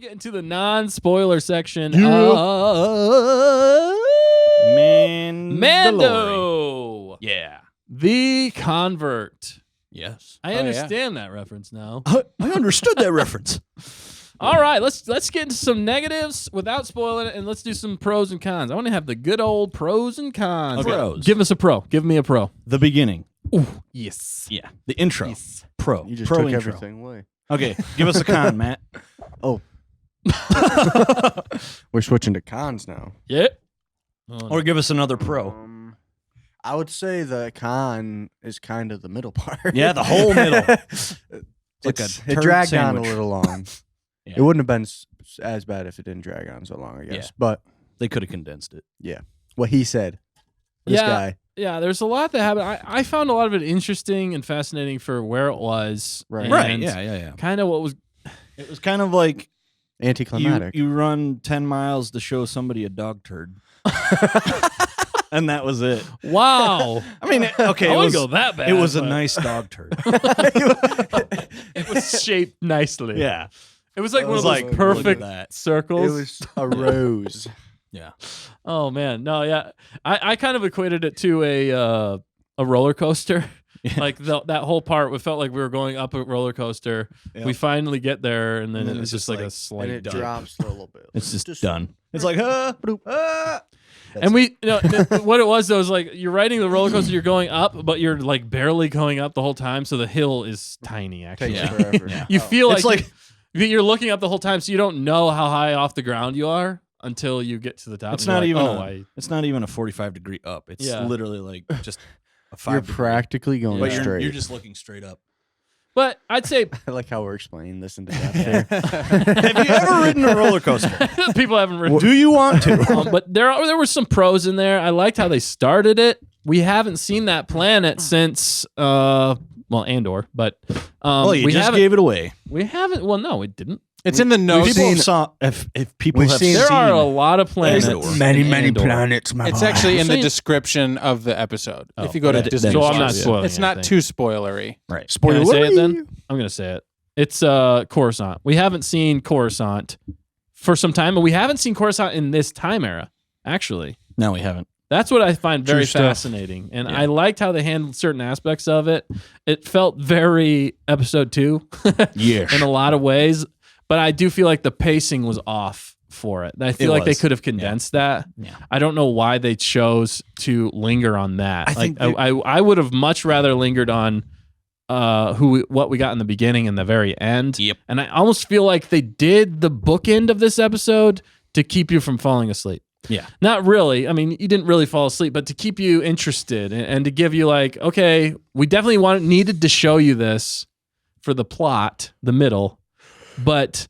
get into the non-spoiler section, Mando. Yeah. The Convert. Yes. I understand that reference now. I understood that reference. All right, let's get into some negatives without spoiling it, and let's do some pros and cons. I want to have the good old pros and cons. Okay. Pros. Give us a pro. Give me a pro. The beginning. Ooh, yes. Yeah. The intro. Yes. Pro. You just pro took intro. everything away. Okay, give us a con, Matt. Oh. We're switching to cons now. Yeah. Or give us another pro. I would say the con is kind of the middle part. Yeah, the whole middle. Like a it turd dragged sandwich. on a little long. Yeah. It wouldn't have been as bad if it didn't drag on so long, I guess. Yeah. But They could have condensed it. yeah, what he said. This guy. Yeah, there's a lot that happened. I found a lot of it interesting and fascinating for where it was. Right. and Right. Yeah. Kind of what was. It was kind of like Anticlimactic. you run 10 miles to show somebody a dog turd. And that was it. Wow. I mean, okay, I it wouldn't was go that bad. It was a but nice dog turd. It was shaped nicely. Yeah. It was like It one was of those like, look at perfect that. circles. It was a rose. Yeah. Oh man, no, yeah. I kind of equated it to a roller coaster. Yeah. Like that whole part, it felt like we were going up a roller coaster. Yeah. We finally get there, and then And then it's it's just just like a like- slight And it dip. drops a little bit. It's just done. It's like, And we, what it was though is like you're riding the roller coaster, you're going up, but you're like barely going up the whole time, so the hill is tiny. Actually, Takes Yeah. forever. Yeah. you feel It's like you're looking up the whole time, so you don't know how high off the ground you are until you get to the top. It's and not you're even. like, It's not even a 45-degree up. It's Yeah. literally like just a 5. You're practically going but straight. you're just looking straight up. But I'd say I like how we're explaining this into depth here. Have you ever ridden a roller coaster? people haven't ridden. Do you want to? But there were some pros in there. I liked how they started it. We haven't seen that planet since Andor, but Well, you we just haven't. gave it away. We haven't. Well, no, we didn't. It's in the notes. People saw if people we've have seen- seen. There are a lot of planets. Andor. Many, in many Andor. planets, my It's boy. actually in the Saying- description of the episode. Oh, if you go to that- Disney, So I'm not Plus. spoiling It's not anything. too spoilery. Right. Can I say it then? Spoiler. I'm gonna say it. It's Coruscant. We haven't seen Coruscant for some time, but we haven't seen Coruscant in this time era. Actually, No, we haven't. that's what I find very True stuff. fascinating, and Yeah. I liked how they handled certain aspects of it. It felt very Episode 2 Yes. in a lot of ways, but I do feel like the pacing was off for it. I feel It like they was. could have condensed that. Yeah. I don't know why they chose to linger on that. I think I would have much rather lingered on what we got in the beginning and the very end. Yep. And I almost feel like they did the bookend of this episode to keep you from falling asleep. Yeah. Not really. I mean, you didn't really fall asleep, but to keep you interested and to give you like, okay, we definitely needed to show you this for the plot, the middle, but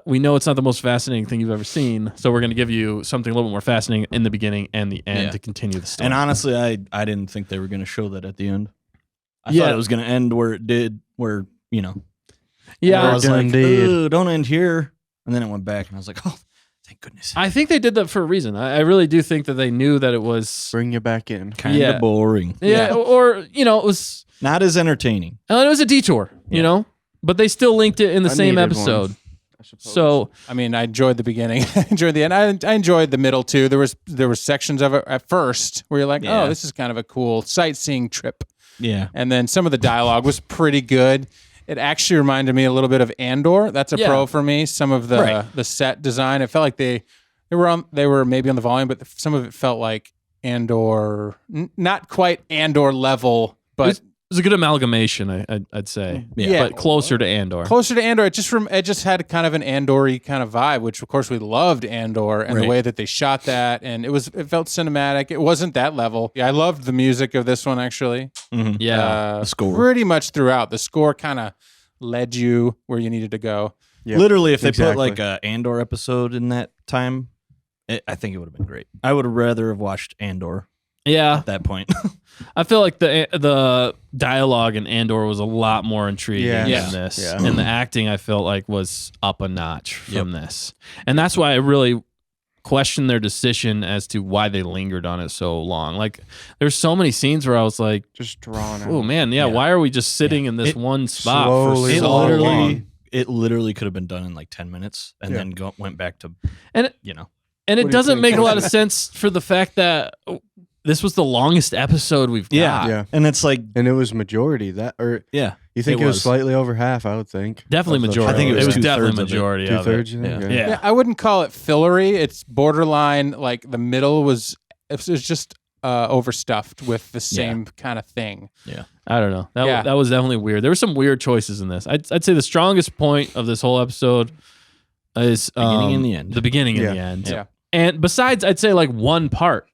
we know it's not the most fascinating thing you've ever seen, so we're going to give you something a little bit more fascinating in the beginning and the end Yeah. to continue the story. And honestly, I didn't think they were going to show that at the end. I Yeah. thought it was going to end where it did, where where yeah, I was like, Indeed. "Ooh, don't end here," and then it went back, and I was like, "Oh, thank goodness." I think they did that for a reason. I really do think that they knew that it was Bring you back in. Kind of yeah. boring. yeah, or it was Not as entertaining. it was a detour, you know, but they still linked it in the I same needed one, episode. I suppose. So I mean, I enjoyed the beginning. I enjoyed the end. I enjoyed the middle too. There were sections of it at first where you're like, Yeah. oh, this is kind of a cool sightseeing trip. Yeah. And then some of the dialogue was pretty good. It actually reminded me a little bit of Andor. That's a Yeah. pro for me. Some of the set design, it felt like they were maybe on the volume, but some of it felt like Andor, not quite Andor level, but it was a good amalgamation, I'd say. Yeah. But closer to Andor. closer to Andor. It just had kind of an Andor-y kind of vibe, which of course we loved Andor and the Right. way that they shot that, and it felt cinematic. It wasn't that level. Yeah, I loved the music of this one actually. Mhm. Yeah. The score. Pretty much throughout. The score kind of led you where you needed to go. Yep, Literally, if they put exactly. like a Andor episode in that time, I think it would have been great. I would have rather have watched Andor Yeah. at that point. I feel like the dialogue in Andor was a lot more intriguing Yeah. than this. Yeah. And the acting I felt like was up a notch from this. And that's why I really questioned their decision as to why they lingered on it so long. Like there's so many scenes where I was like, just drawn out. oh man, yeah, Yeah. why are we just sitting in this It- one spot for slowly so it literally long? it literally could have been done in like 10 minutes and Yeah. then went back to, And it- you know. And What it do you doesn't think? make a lot of sense for the fact that this was the longest episode we've got. Yeah. And it's like, And it was majority that, or yeah. you think It it was was. slightly over half? I would think. Definitely Of the majority. I think it was definitely 2/3 of it. majority of it. 2/3. You think? Yeah. I wouldn't call it fillery. It's borderline. Like the middle was just overstuffed with the same kind of thing. I don't know. That, Yeah. that was definitely weird. There were some weird choices in this. I'd say the strongest point of this whole episode is Beginning and the end. The beginning and Yeah. the end. Yeah. And besides, I'd say like one part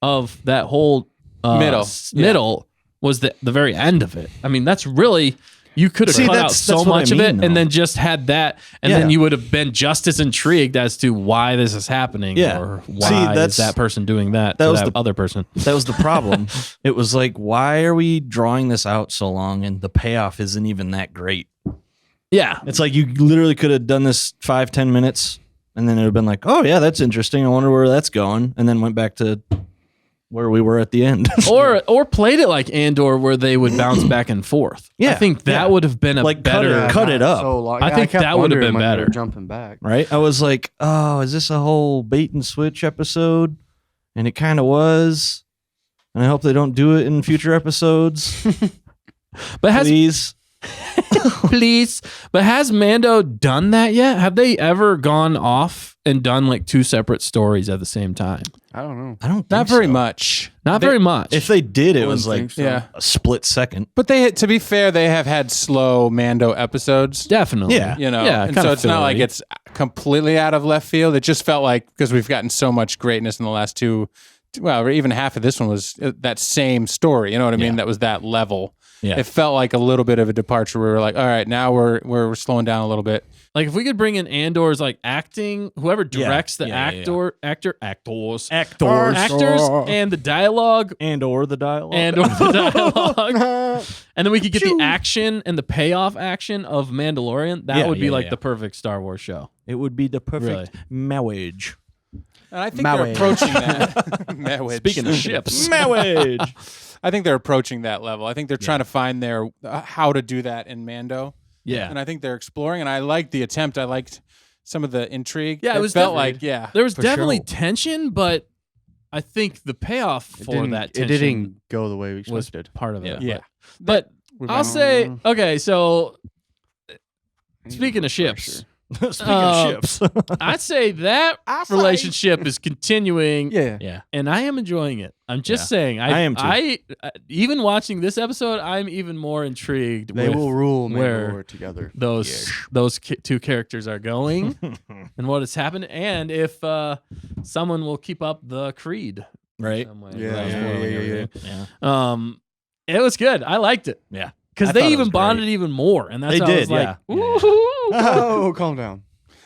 of that whole middle was the very end of it. I mean, that's really, you could have See, cut out that's so what I much of it mean, and though. then just had that, and then you would have been just as intrigued as to why this is happening Yeah. or See, why is that's- that person doing that that to was that the- other person. That was the problem. It was like, why are we drawing this out so long and the payoff isn't even that great? Yeah. It's like you literally could have done this 5-10 minutes and then it would have been like, oh, yeah, that's interesting. I wonder where that's going. And then went back to where we were at the end. Or played it like Andor, where they would bounce back and forth. I Yeah, think that yeah. would have been a Like, cut better. it- cut it up. So long. I Yeah, think kept that would have been wondering when they were better. Jumping back. Right? I was like, oh, is this a whole bait and switch episode? And it kind of was. And I hope they don't do it in future episodes. But has Please. please. But has Mando done that yet? Have they ever gone off and done like two separate stories at the same time? I don't know. I don't think Not very so. much. Not very much. If they did, it I was wouldn't like think so. Yeah. a split second. But to be fair, they have had slow Mando episodes. Definitely. Yeah. You know, Yeah, and kinda so it's not like fillery. it's completely out of left field. It just felt like because we've gotten so much greatness in the last two, well, or even half of this one was that same story. You know what I mean? Yeah. That was that level. Yeah. It felt like a little bit of a departure. Where we were like, all right, now we're slowing down a little bit. Like if we could bring in Andor's like acting, whoever Yeah. directs the Yeah, yeah, actors, Actors. actors, and the dialogue, And or the dialogue. and or the dialogue, and then we could get the action and the payoff action of Mandalorian. That Yeah, would be yeah, like yeah. the perfect Star Wars show. It would be the perfect Really. marriage. And I think Marriage. they're approaching that. Marriage. Speaking of ships, Marriage. I think they're approaching that level. I think they're trying to find their how to do that in Mando. yeah, And I think they're exploring, and I liked the attempt. I liked some of the intrigue. Yeah, it was felt definitely- like there was for definitely sure. tension, but I think the payoff for that It tension didn't go the way we was expected. part of Yeah. it. Yeah. But We're I'll gonna- say, okay, so speaking of ships, Speaking of ships. I'd say that relationship is continuing. Yeah. Yeah. And I am enjoying it. I'm just Yeah. saying. I am too. I even watching this episode, I'm even more intrigued They with will rule where Mandalore together. those two characters are going and what has happened, and if someone will keep up the creed. Right. Some way, Yeah, without yeah, spoiling yeah, yeah, everything. Yeah. It was good. I liked it Yeah. because I they thought it even was bonded great. even more, and that's They how I was did, like, yeah. Yeah, yeah. "Woohoo!" Oh, calm down.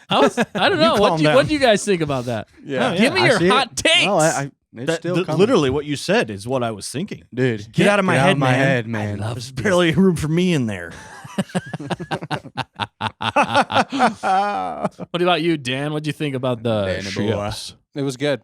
I don't know. calm down. What do you guys think about that? Yeah. Oh, yeah. Give me I your see it. hot takes. No, it's That, still coming. literally what you said is what I was thinking. Dude, Get out of my get head, out of my man. head, man. There's barely room for me in there. What about you, Dan? What do you think about the Danny boy. ships? It was good.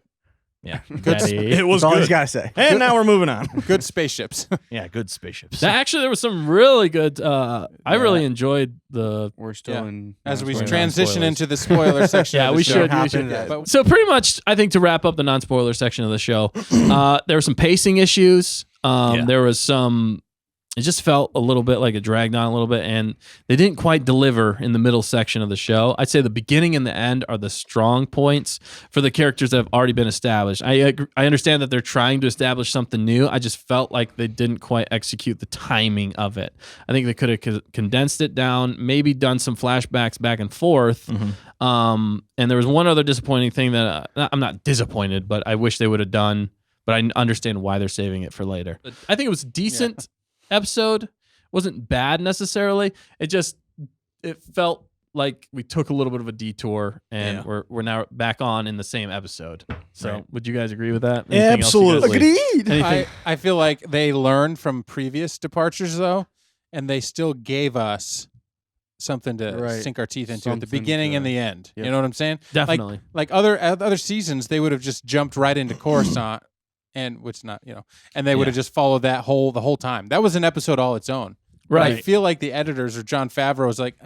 Yeah. Daddy. It was That's all he's good. got to say. And now we're moving on. Good spaceships. Yeah, good spaceships. Actually, there was some really good. I really enjoyed the. We're still Yeah. in. As we non-spoiler. transition spoilers. into the spoiler section. Yeah, of the we show. should. hop We should. into that. But So pretty much, I think to wrap up the non-spoiler section of the show, there were some pacing issues. Yeah. There was some. It just felt a little bit like it dragged on a little bit, and they didn't quite deliver in the middle section of the show. I'd say the beginning and the end are the strong points for the characters that have already been established. I understand that they're trying to establish something new. I just felt like they didn't quite execute the timing of it. I think they could have condensed it down, maybe done some flashbacks back and forth. And there was one other disappointing thing that I'm not disappointed, but I wish they would have done. But I understand why they're saving it for later. But I think it was decent. Episode wasn't bad necessarily. It felt like we took a little bit of a detour, and we're now back on in the same episode. So, Right. would you guys agree with that? Anything else you guys- Absolutely. Agreed. Anything? I feel like they learned from previous departures though, and they still gave us something to Right. sink our teeth into at the Something beginning to- and the end. Yep. You know what I'm saying? Definitely. Like other seasons, they would have just jumped right into Coruscant, and which not and they would have just followed that the whole time. That was an episode all its own. But I Right. feel like the editors or Jon Favreau was like,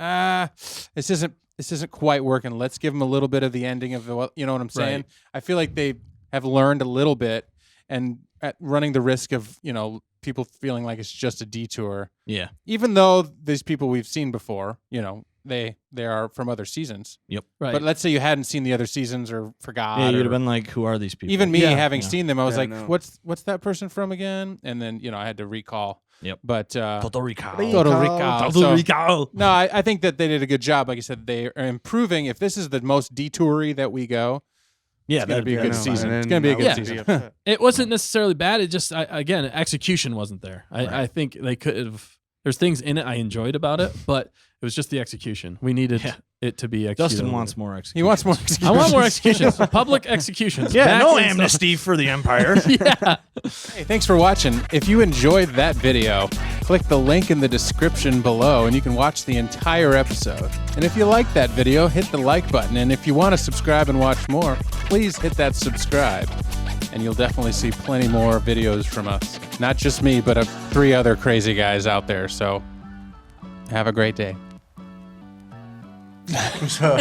this isn't quite working. Let's give him a little bit of the ending of the, you know what I'm saying? Right. I feel like they have learned a little bit and at running the risk of, people feeling like it's just a detour. Yeah. Even though these people we've seen before, they are from other seasons. Yep. Right. But let's say you hadn't seen the other seasons or forgot. Yeah, you'd or- have been like, who are these people? even me Yeah. having seen them, I was Yeah, like, no. what's that person from again? And then, I had to recall. Yep. But Puerto Rico. Puerto Rico. So- Rico. no, I think that they did a good job. Like I said, they are improving. If this is the most detoury that we go, Yeah, it's going to be a Yeah, good no, season. and It's going to be a I good would season. upset. It wasn't necessarily bad. It just, again, execution wasn't there. I think they could have. There's things in it I enjoyed about it, but it was just the execution. We needed it to be executed. Justin wants more execution. He wants more execution. I want more executions. Public executions. Yeah, Back no in- amnesty for the Empire. Yeah. Hey, thanks for watching. If you enjoyed that video, click the link in the description below and you can watch the entire episode. And if you like that video, hit the like button. And if you want to subscribe and watch more, please hit that subscribe. And you'll definitely see plenty more videos from us. Not just me, but 3 other crazy guys out there. So have a great day. So-